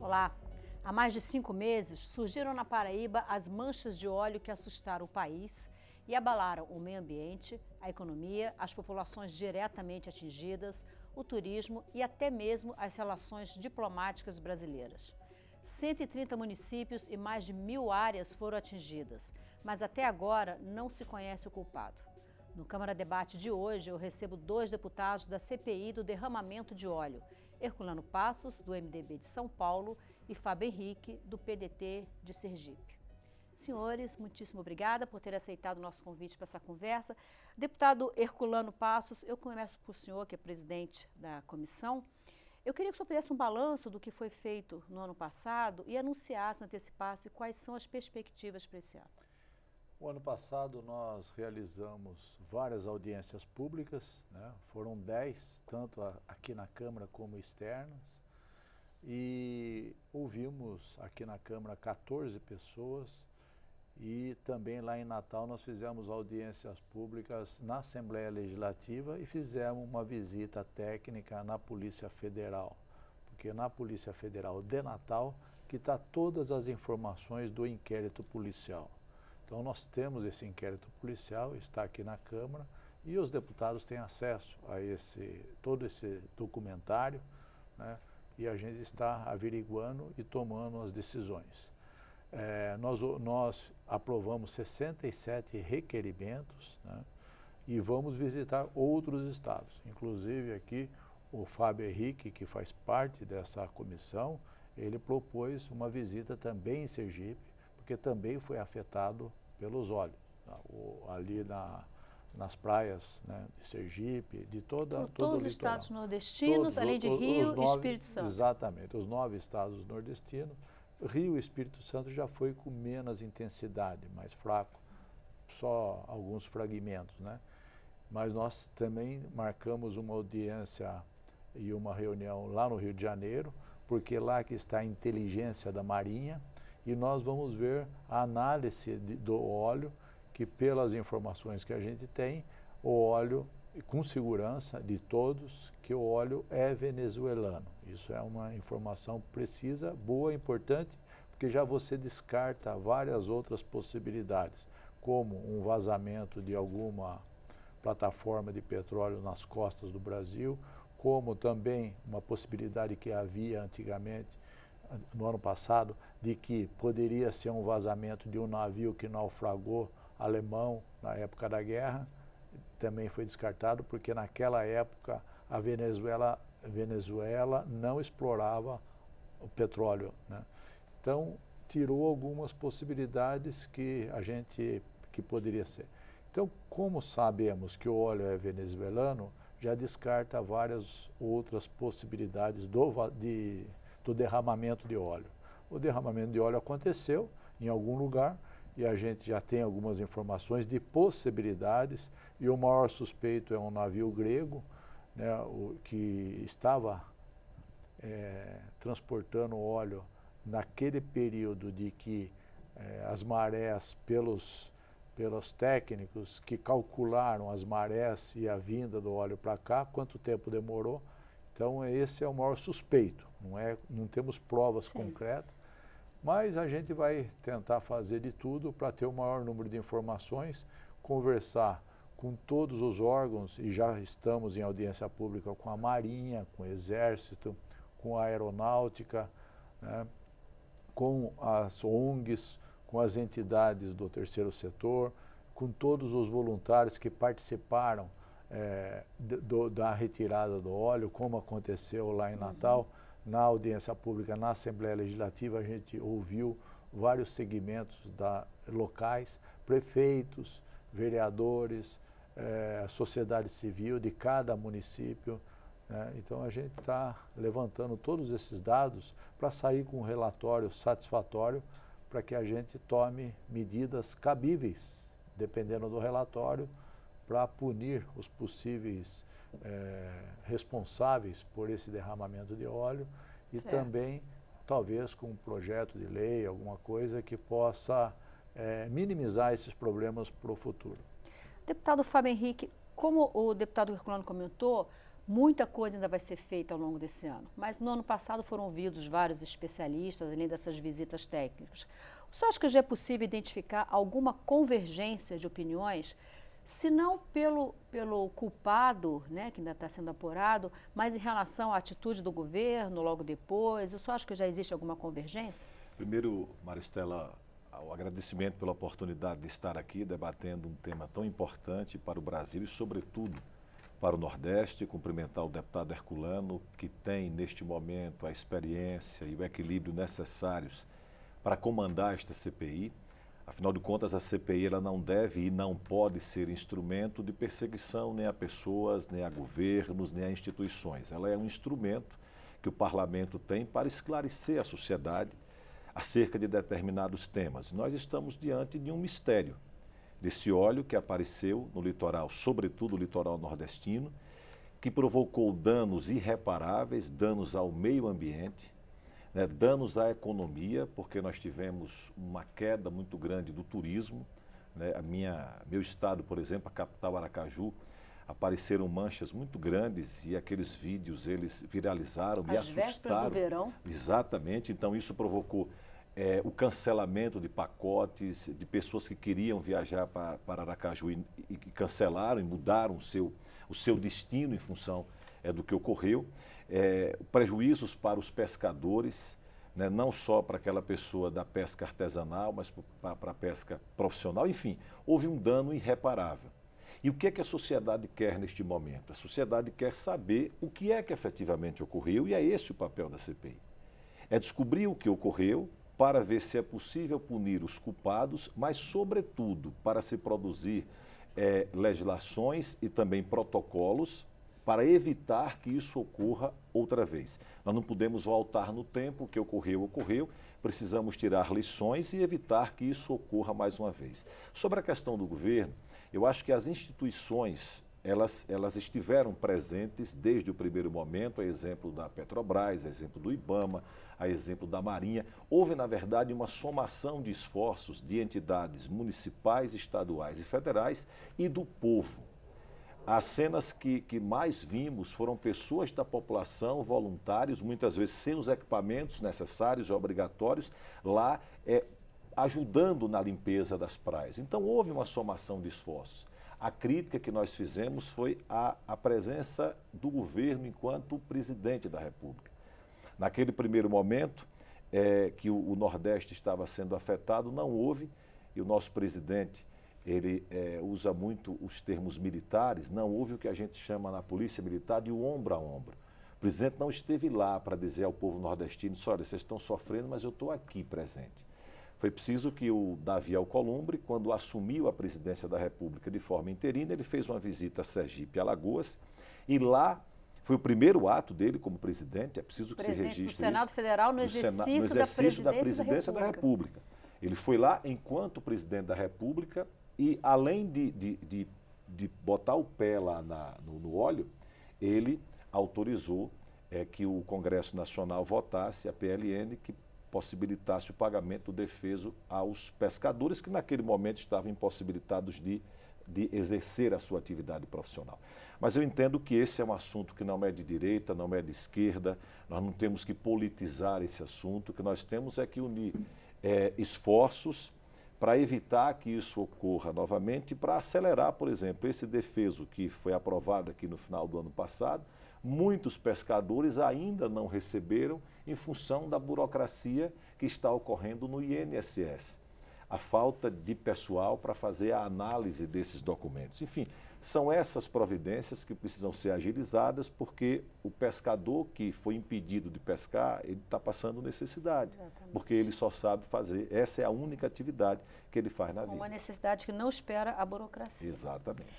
Olá! Há mais de 5 meses, surgiram na Paraíba as manchas de óleo que assustaram o país e abalaram o meio ambiente, a economia, as populações diretamente atingidas, o turismo e até mesmo as relações diplomáticas brasileiras. 130 municípios e mais de 1.000 áreas foram atingidas, mas até agora não se conhece o culpado. No Câmara Debate de hoje, eu recebo 2 deputados da CPI do derramamento de óleo, Herculano Passos, do MDB de São Paulo, e Fábio Henrique, do PDT de Sergipe. Senhores, muitíssimo obrigada por ter aceitado o nosso convite para essa conversa. Deputado Herculano Passos, eu começo por o senhor, que é presidente da comissão. Eu queria que o senhor fizesse um balanço do que foi feito no ano passado e anunciasse, antecipasse quais são as perspectivas para esse ano. O ano passado nós realizamos várias audiências públicas, né? Foram 10, tanto aqui na Câmara como externas, e ouvimos aqui na Câmara 14 pessoas, e também lá em Natal nós fizemos audiências públicas na Assembleia Legislativa e fizemos uma visita técnica na Polícia Federal, porque na Polícia Federal de Natal que está todas as informações do inquérito policial. Então nós temos esse inquérito policial, está aqui na Câmara, e os deputados têm acesso a todo esse documentário, né? E a gente está averiguando e tomando as decisões. Nós aprovamos 67 requerimentos, né? E vamos visitar outros estados, inclusive aqui o Fábio Henrique, que faz parte dessa comissão, ele propôs uma visita também em Sergipe, porque também foi afetado pelos óleos, ali nas praias, né, de Sergipe, de todo o litoral. Todos os estados nordestinos, além de Rio e Espírito Santo. Exatamente, os 9 estados nordestinos. Rio e Espírito Santo já foi com menos intensidade, mais fraco, só alguns fragmentos, né? Mas nós também marcamos uma audiência e uma reunião lá no Rio de Janeiro, porque lá que está a inteligência da Marinha, e nós vamos ver a análise do óleo, que pelas informações que a gente tem, o óleo, com segurança de todos, que o óleo é venezuelano. Isso é uma informação precisa, boa, importante, porque já você descarta várias outras possibilidades, como um vazamento de alguma plataforma de petróleo nas costas do Brasil, como também uma possibilidade que havia antigamente, no ano passado, de que poderia ser um vazamento de um navio que naufragou alemão na época da guerra, também foi descartado, porque naquela época a Venezuela não explorava o petróleo, né? Então, tirou algumas possibilidades que poderia ser. Então, como sabemos que o óleo é venezuelano, já descarta várias outras possibilidades do derramamento de óleo. O derramamento de óleo aconteceu em algum lugar e a gente já tem algumas informações de possibilidades, e o maior suspeito é um navio grego, né, que estava transportando óleo naquele período de que as marés, pelos técnicos que calcularam as marés e a vinda do óleo para cá, quanto tempo demorou. Então esse é o maior suspeito, não temos provas concretas, mas a gente vai tentar fazer de tudo para ter o maior número de informações, conversar com todos os órgãos, e já estamos em audiência pública com a Marinha, com o Exército, com a Aeronáutica, né, com as ONGs, com as entidades do terceiro setor, com todos os voluntários que participaram da retirada do óleo, como aconteceu lá em Natal. Na audiência pública, na Assembleia Legislativa, a gente ouviu vários segmentos locais, prefeitos, vereadores, sociedade civil de cada município, né? Então a gente está levantando todos esses dados para sair com um relatório satisfatório, para que a gente tome medidas cabíveis, dependendo do relatório, para punir os possíveis responsáveis por esse derramamento de óleo, e também, talvez, com um projeto de lei, alguma coisa que possa minimizar esses problemas para o futuro. Deputado Fábio Henrique, como o deputado Herculano comentou, Muita coisa ainda vai ser feita ao longo desse ano, mas no ano passado foram ouvidos vários especialistas, além dessas visitas técnicas. O senhor acha que já é possível identificar alguma convergência de opiniões, se não pelo culpado, né, que ainda está sendo apurado, mas em relação à atitude do governo logo depois? O senhor acha que já existe alguma convergência? Primeiro, Maristela, o agradecimento pela oportunidade de estar aqui debatendo um tema tão importante para o Brasil e, sobretudo, para o Nordeste. Cumprimentar o deputado Herculano, que tem, neste momento, a experiência e o equilíbrio necessários para comandar esta CPI. Afinal de contas, a CPI ela não deve e não pode ser instrumento de perseguição nem a pessoas, nem a governos, nem a instituições. Ela é um instrumento que o parlamento tem para esclarecer a sociedade acerca de determinados temas. Nós estamos diante de um mistério, desse óleo que apareceu no litoral, sobretudo o litoral nordestino, que provocou danos irreparáveis, danos ao meio ambiente, né, danos à economia, porque nós tivemos uma queda muito grande do turismo, né, meu estado, por exemplo, a capital Aracaju, apareceram manchas muito grandes e aqueles vídeos eles viralizaram e assustaram. Às vésperas do verão. Exatamente, então isso provocou o cancelamento de pacotes, de pessoas que queriam viajar para Aracaju e cancelaram e mudaram o seu destino em função do que ocorreu. Prejuízos para os pescadores, né, não só para aquela pessoa da pesca artesanal, mas para a pesca profissional. Enfim, houve um dano irreparável. E o que é que a sociedade quer neste momento? A sociedade quer saber o que é que efetivamente ocorreu e é esse o papel da CPI. É descobrir o que ocorreu para ver se é possível punir os culpados, mas, sobretudo, para se produzir legislações e também protocolos para evitar que isso ocorra outra vez. Nós não podemos voltar no tempo, o que ocorreu, ocorreu, precisamos tirar lições e evitar que isso ocorra mais uma vez. Sobre a questão do governo, eu acho que as instituições, elas estiveram presentes desde o primeiro momento, a exemplo da Petrobras, a exemplo do IBAMA, a exemplo da Marinha. Houve, na verdade, uma somação de esforços de entidades municipais, estaduais e federais e do povo. As cenas que mais vimos foram pessoas da população, voluntários, muitas vezes sem os equipamentos necessários e obrigatórios, lá ajudando na limpeza das praias. Então, houve uma somação de esforços. A crítica que nós fizemos foi a presença do governo enquanto presidente da República. Naquele primeiro momento que o Nordeste estava sendo afetado, não houve, e o nosso presidente ele usa muito os termos militares, não houve o que a gente chama na polícia militar de ombro a ombro. O presidente não esteve lá para dizer ao povo nordestino, olha, vocês estão sofrendo, mas eu estou aqui presente. Foi preciso que o Davi Alcolumbre, quando assumiu a presidência da República de forma interina, ele fez uma visita a Sergipe e Alagoas, e lá foi o primeiro ato dele como presidente, é preciso que se registre isso. Do Senado Federal no exercício da presidência da República. Ele foi lá enquanto presidente da República e, além de botar o pé lá no óleo, ele autorizou que o Congresso Nacional votasse a PLN que possibilitasse o pagamento do defeso aos pescadores que naquele momento estavam impossibilitados de exercer a sua atividade profissional. Mas eu entendo que esse é um assunto que não é de direita, não é de esquerda, nós não temos que politizar esse assunto, o que nós temos é que unir esforços para evitar que isso ocorra novamente, para acelerar, por exemplo, esse defeso que foi aprovado aqui no final do ano passado. Muitos pescadores ainda não receberam em função da burocracia que está ocorrendo no INSS. A falta de pessoal para fazer a análise desses documentos. Enfim, são essas providências que precisam ser agilizadas, porque o pescador que foi impedido de pescar, ele está passando necessidade. Exatamente. Porque ele só sabe fazer, essa é a única atividade que ele faz na vida. Uma necessidade que não espera a burocracia. Exatamente.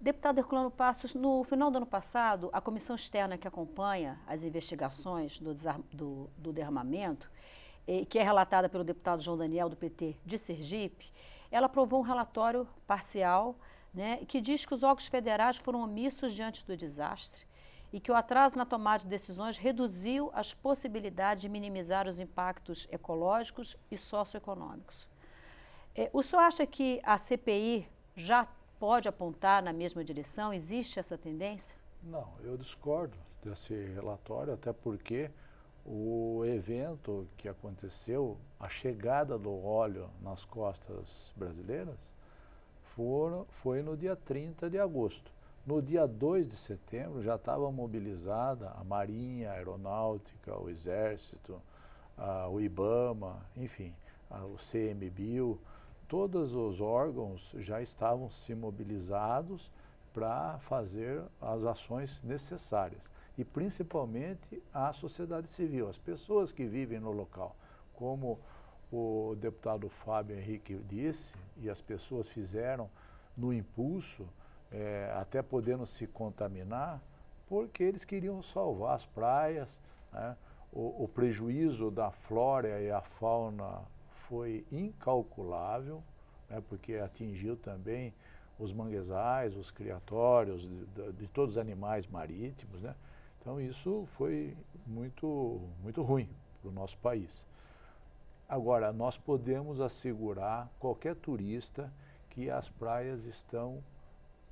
Deputado Herculano Passos, no final do ano passado, a comissão externa que acompanha as investigações do desarmamento, que é relatada pelo deputado João Daniel, do PT de Sergipe, ela aprovou um relatório parcial, né, que diz que os órgãos federais foram omissos diante do desastre e que o atraso na tomada de decisões reduziu as possibilidades de minimizar os impactos ecológicos e socioeconômicos. O senhor acha que a CPI já pode apontar na mesma direção? Existe essa tendência? Não, eu discordo desse relatório, até porque o evento que aconteceu, a chegada do óleo nas costas brasileiras, foi no dia 30 de agosto. No dia 2 de setembro já estava mobilizada a Marinha, a Aeronáutica, o Exército, o IBAMA, enfim, o CMBio, todos os órgãos já estavam se mobilizados para fazer as ações necessárias. E principalmente a sociedade civil, as pessoas que vivem no local. Como o deputado Fábio Henrique disse, e as pessoas fizeram no impulso, até podendo se contaminar, porque eles queriam salvar as praias, né? O prejuízo da flora e a fauna foi incalculável, né? Porque atingiu também os manguezais, os criatórios de todos os animais marítimos, né? Então isso foi muito ruim para o nosso país. Agora, nós podemos assegurar qualquer turista que as praias estão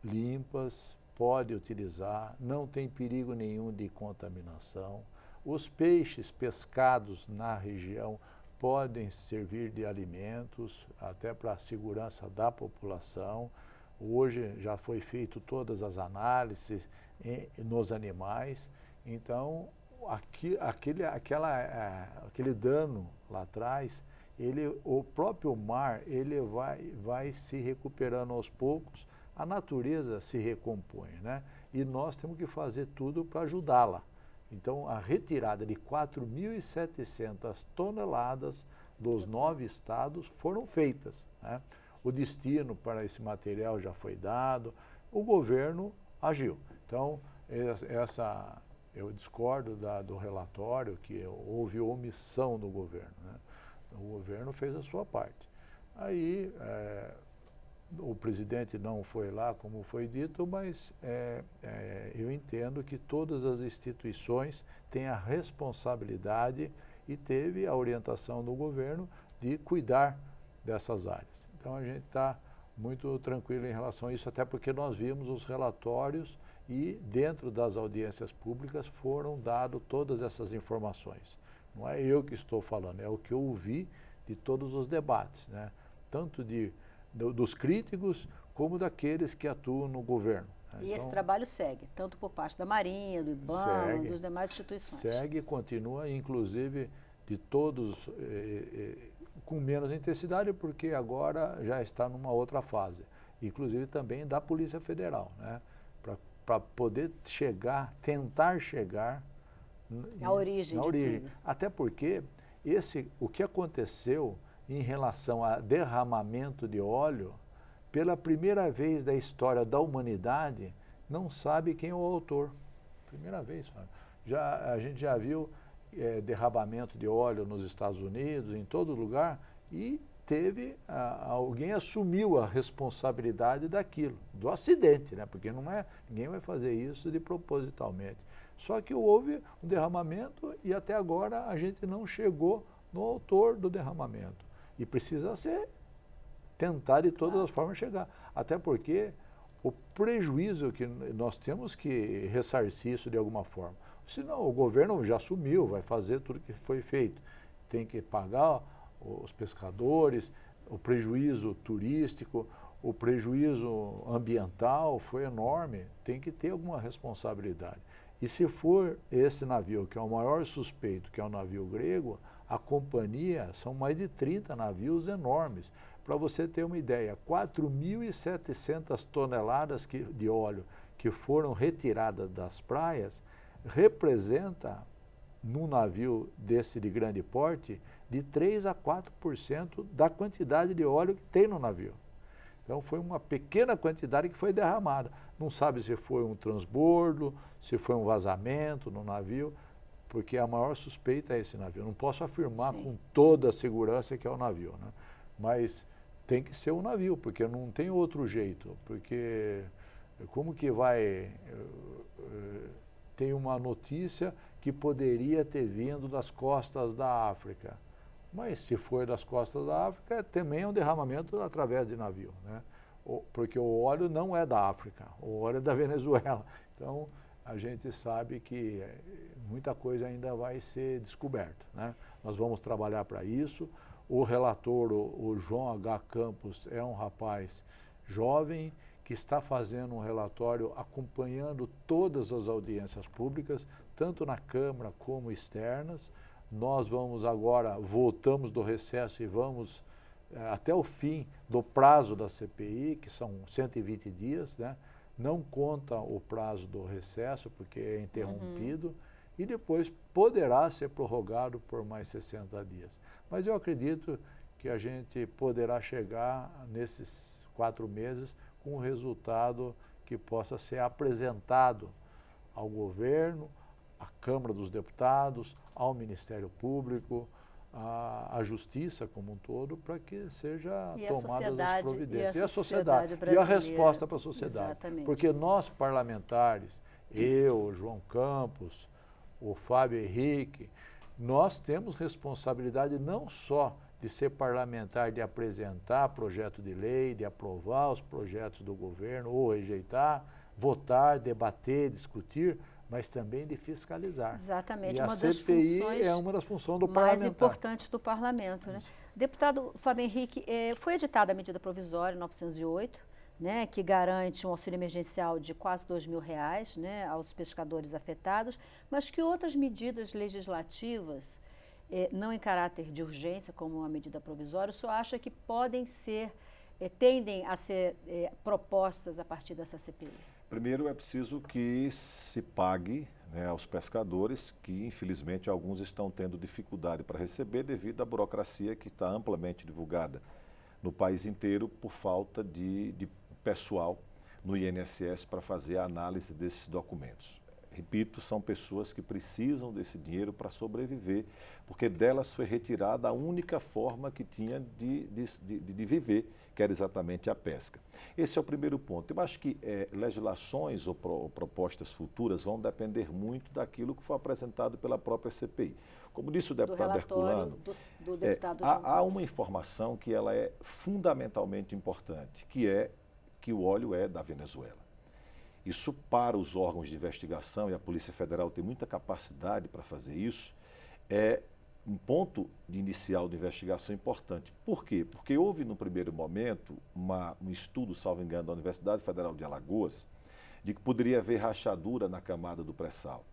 limpas, pode utilizar, não tem perigo nenhum de contaminação. Os peixes pescados na região podem servir de alimentos, até para a segurança da população. Hoje já foi feito todas as análises nos animais, então aquele dano lá atrás, o próprio mar ele vai se recuperando aos poucos, a natureza se recompõe, né? E nós temos que fazer tudo para ajudá-la. Então, a retirada de 4.700 toneladas dos 9 estados foram feitas, né? O destino para esse material já foi dado, o governo agiu. Então, eu discordo do relatório que houve omissão do governo, né? O governo fez a sua parte. Aí, o presidente não foi lá, como foi dito, mas eu entendo que todas as instituições têm a responsabilidade e teve a orientação do governo de cuidar dessas áreas. Então a gente está muito tranquilo em relação a isso, até porque nós vimos os relatórios e dentro das audiências públicas foram dadas todas essas informações. Não é eu que estou falando, é o que eu ouvi de todos os debates, né? Tanto dos críticos como daqueles que atuam no governo. E então, esse trabalho segue, tanto por parte da Marinha, do IBAMA, das demais instituições. Segue e continua, inclusive de todos com menos intensidade, porque agora já está numa outra fase. Inclusive também da Polícia Federal, né? Para poder tentar chegar na origem. Tudo. Até porque o que aconteceu em relação a derramamento de óleo, pela primeira vez da história da humanidade, não sabe quem é o autor. Primeira vez. A gente já viu derramamento de óleo nos Estados Unidos, em todo lugar, e alguém assumiu a responsabilidade daquilo, do acidente, né? Porque ninguém vai fazer isso de propositalmente. Só que houve um derramamento e até agora a gente não chegou no autor do derramamento. E precisa tentar de todas as formas chegar. Até porque o prejuízo que nós temos que ressarcir isso de alguma forma. Senão o governo já assumiu, vai fazer tudo que foi feito. Tem que pagar os pescadores, o prejuízo turístico, o prejuízo ambiental foi enorme, tem que ter alguma responsabilidade. E se for esse navio, que é o maior suspeito, que é o navio grego, a companhia, são mais de 30 navios enormes. Para você ter uma ideia, 4.700 toneladas de óleo que foram retiradas das praias, representa, num navio desse de grande porte, de 3 a 4% da quantidade de óleo que tem no navio. Então foi uma pequena quantidade que foi derramada. Não sabe se foi um transbordo, se foi um vazamento no navio, porque a maior suspeita é esse navio. Não posso afirmar com toda a segurança que é o navio, né? Mas tem que ser um navio, porque não tem outro jeito. Porque como que vai... Tem uma notícia que poderia ter vindo das costas da África. Mas se for das costas da África, também é um derramamento através de navio, né? Porque o óleo não é da África, o óleo é da Venezuela. Então, a gente sabe que muita coisa ainda vai ser descoberta, né? Nós vamos trabalhar para isso. O relator, o João H. Campos, é um rapaz jovem que está fazendo um relatório acompanhando todas as audiências públicas, tanto na Câmara como externas. Nós vamos agora, voltamos do recesso e vamos até o fim do prazo da CPI, que são 120 dias, né? Não conta o prazo do recesso, porque é interrompido, e depois poderá ser prorrogado por mais 60 dias. Mas eu acredito que a gente poderá chegar nesses 4 meses com um resultado que possa ser apresentado ao governo, à Câmara dos Deputados, ao Ministério Público, à Justiça como um todo, para que seja tomadas as providências. E a sociedade e a resposta para a sociedade. Exatamente. Porque nós, parlamentares, eu, João Campos, o Fábio Henrique, nós temos responsabilidade não só de ser parlamentar, de apresentar projeto de lei, de aprovar os projetos do governo ou rejeitar, votar, debater, discutir, mas também de fiscalizar. Exatamente. E a CPI é uma das funções do parlamentar. Mais importantes do parlamento, né? Deputado Fábio Henrique, foi editada a medida provisória 908, né, que garante um auxílio emergencial de quase R$2.000, né, aos pescadores afetados, mas que outras medidas legislativas, não em caráter de urgência, como uma medida provisória, o senhor acha que podem ser, tendem a ser propostas a partir dessa CPI? Primeiro, é preciso que se pague, né, aos pescadores, que infelizmente alguns estão tendo dificuldade para receber devido à burocracia que está amplamente divulgada no país inteiro por falta de pessoal no INSS para fazer a análise desses documentos. Repito, são pessoas que precisam desse dinheiro para sobreviver, porque delas foi retirada a única forma que tinha de viver, que era exatamente a pesca. Esse é o primeiro ponto. Eu acho que legislações ou propostas futuras vão depender muito daquilo que foi apresentado pela própria CPI. Como disse o deputado Herculano, do deputado há uma informação que ela é fundamentalmente importante, que é que o óleo é da Venezuela. Isso, para os órgãos de investigação, e a Polícia Federal tem muita capacidade para fazer isso, é um ponto inicial de investigação importante. Por quê? Porque houve, no primeiro momento, um estudo, salvo engano, da Universidade Federal de Alagoas, de que poderia haver rachadura na camada do pré-sal.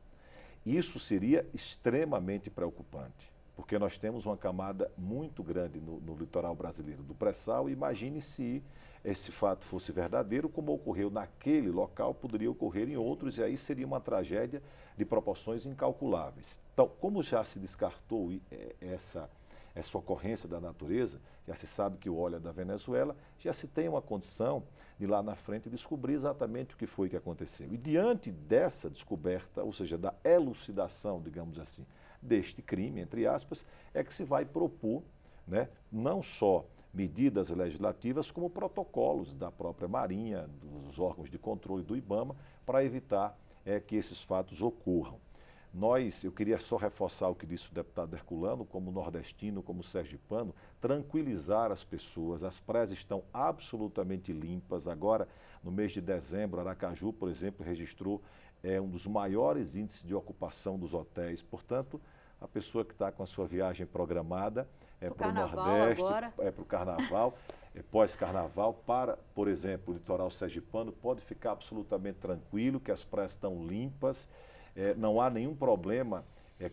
Isso seria extremamente preocupante, porque nós temos uma camada muito grande no litoral brasileiro do pré-sal. Imagine se esse fato fosse verdadeiro, como ocorreu naquele local, poderia ocorrer em outros, e aí seria uma tragédia de proporções incalculáveis. Então, como já se descartou essa ocorrência da natureza, já se sabe que o óleo é da Venezuela, já se tem uma condição de lá na frente descobrir exatamente o que foi que aconteceu. E diante dessa descoberta, ou seja, da elucidação, digamos assim, deste crime, entre aspas, é que se vai propor, né, não só medidas legislativas, como protocolos da própria Marinha, dos órgãos de controle do IBAMA, para evitar que esses fatos ocorram. Eu queria só reforçar o que disse o deputado Herculano, como nordestino, como sergipano, tranquilizar as pessoas. As praias estão absolutamente limpas. Agora, no mês de dezembro, Aracaju, por exemplo, registrou um dos maiores índices de ocupação dos hotéis. Portanto, a pessoa que está com a sua viagem programada para o Nordeste, para o Carnaval, pós-Carnaval, por exemplo, o litoral sergipano, pode ficar absolutamente tranquilo, que as praias estão limpas, não há nenhum problema,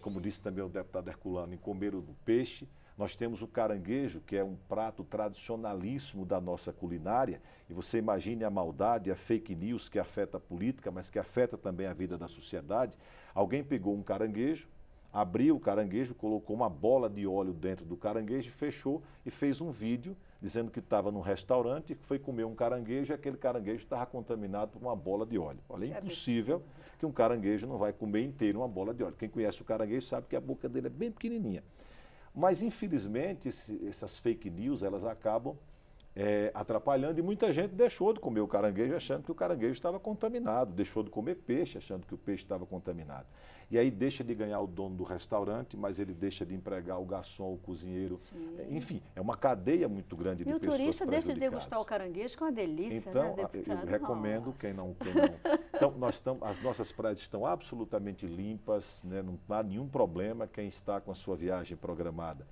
como disse também o deputado Herculano, em comer o peixe. Nós temos o caranguejo, que é um prato tradicionalíssimo da nossa culinária, e você imagine a maldade, a fake news que afeta a política, mas que afeta também a vida da sociedade. Alguém pegou um caranguejo, abriu o caranguejo, colocou uma bola de óleo dentro do caranguejo, fechou e fez um vídeo dizendo que estava num restaurante e que foi comer um caranguejo e aquele caranguejo estava contaminado por uma bola de óleo. Olha, é impossível que um caranguejo não vai comer inteiro uma bola de óleo. Quem conhece o caranguejo sabe que a boca dele é bem pequenininha. Mas, infelizmente, essas fake news, elas acabam atrapalhando, e muita gente deixou de comer o caranguejo achando que o caranguejo estava contaminado, deixou de comer peixe achando que o peixe estava contaminado. E aí deixa de ganhar o dono do restaurante, mas ele deixa de empregar o garçom, o cozinheiro. Enfim, é uma cadeia muito grande de pessoas prejudicadas. E o turista deixa de degustar o caranguejo, que é uma delícia, então, né, deputado? eu recomendo, quem não... Então, as nossas praias estão absolutamente limpas, né, não há nenhum problema. Quem está com a sua viagem programada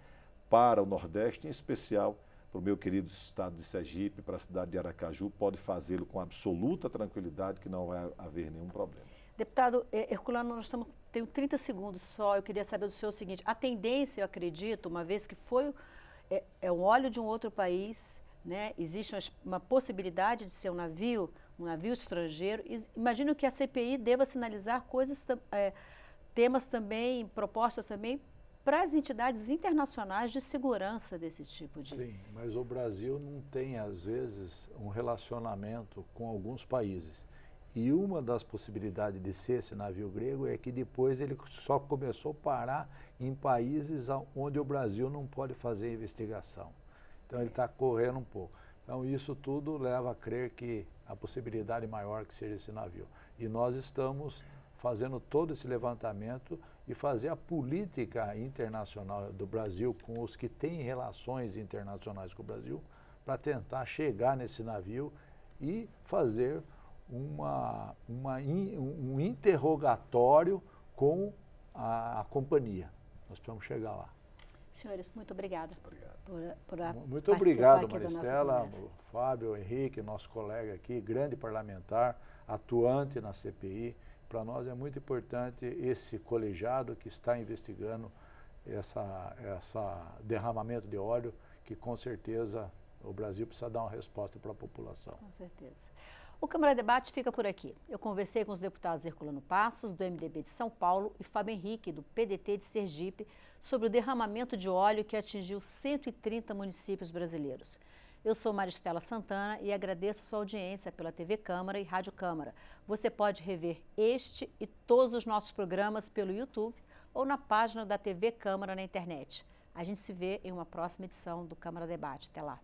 para o Nordeste, em especial para o meu querido estado de Sergipe, para a cidade de Aracaju, pode fazê-lo com absoluta tranquilidade, que não vai haver nenhum problema. Deputado Herculano, tenho 30 segundos só, eu queria saber do senhor o seguinte: a tendência, eu acredito, uma vez que é um óleo de um outro país, né, existe uma possibilidade de ser um navio estrangeiro, imagino que a CPI deva sinalizar temas também, propostas também, para as entidades internacionais de segurança desse tipo de... Sim, mas o Brasil não tem, às vezes, um relacionamento com alguns países. E uma das possibilidades de ser esse navio grego é que depois ele só começou a parar em países onde o Brasil não pode fazer investigação. Então ele está correndo um pouco. Então isso tudo leva a crer que a possibilidade maior que seja esse navio. E nós estamos fazendo todo esse levantamento e fazer a política internacional do Brasil com os que têm relações internacionais com o Brasil para tentar chegar nesse navio e fazer um interrogatório com a companhia. Nós precisamos chegar lá. Senhores, muito obrigada. Muito obrigado, Maristela, Fábio, Henrique, nosso colega aqui, grande parlamentar, atuante na CPI. Para nós é muito importante esse colegiado que está investigando essa derramamento de óleo, que com certeza o Brasil precisa dar uma resposta para a população. Com certeza. O Câmara Debate fica por aqui. Eu conversei com os deputados Herculano Passos, do MDB de São Paulo, e Fábio Henrique, do PDT de Sergipe, sobre o derramamento de óleo que atingiu 130 municípios brasileiros. Eu sou Maristela Santana e agradeço a sua audiência pela TV Câmara e Rádio Câmara. Você pode rever este e todos os nossos programas pelo YouTube ou na página da TV Câmara na internet. A gente se vê em uma próxima edição do Câmara Debate. Até lá.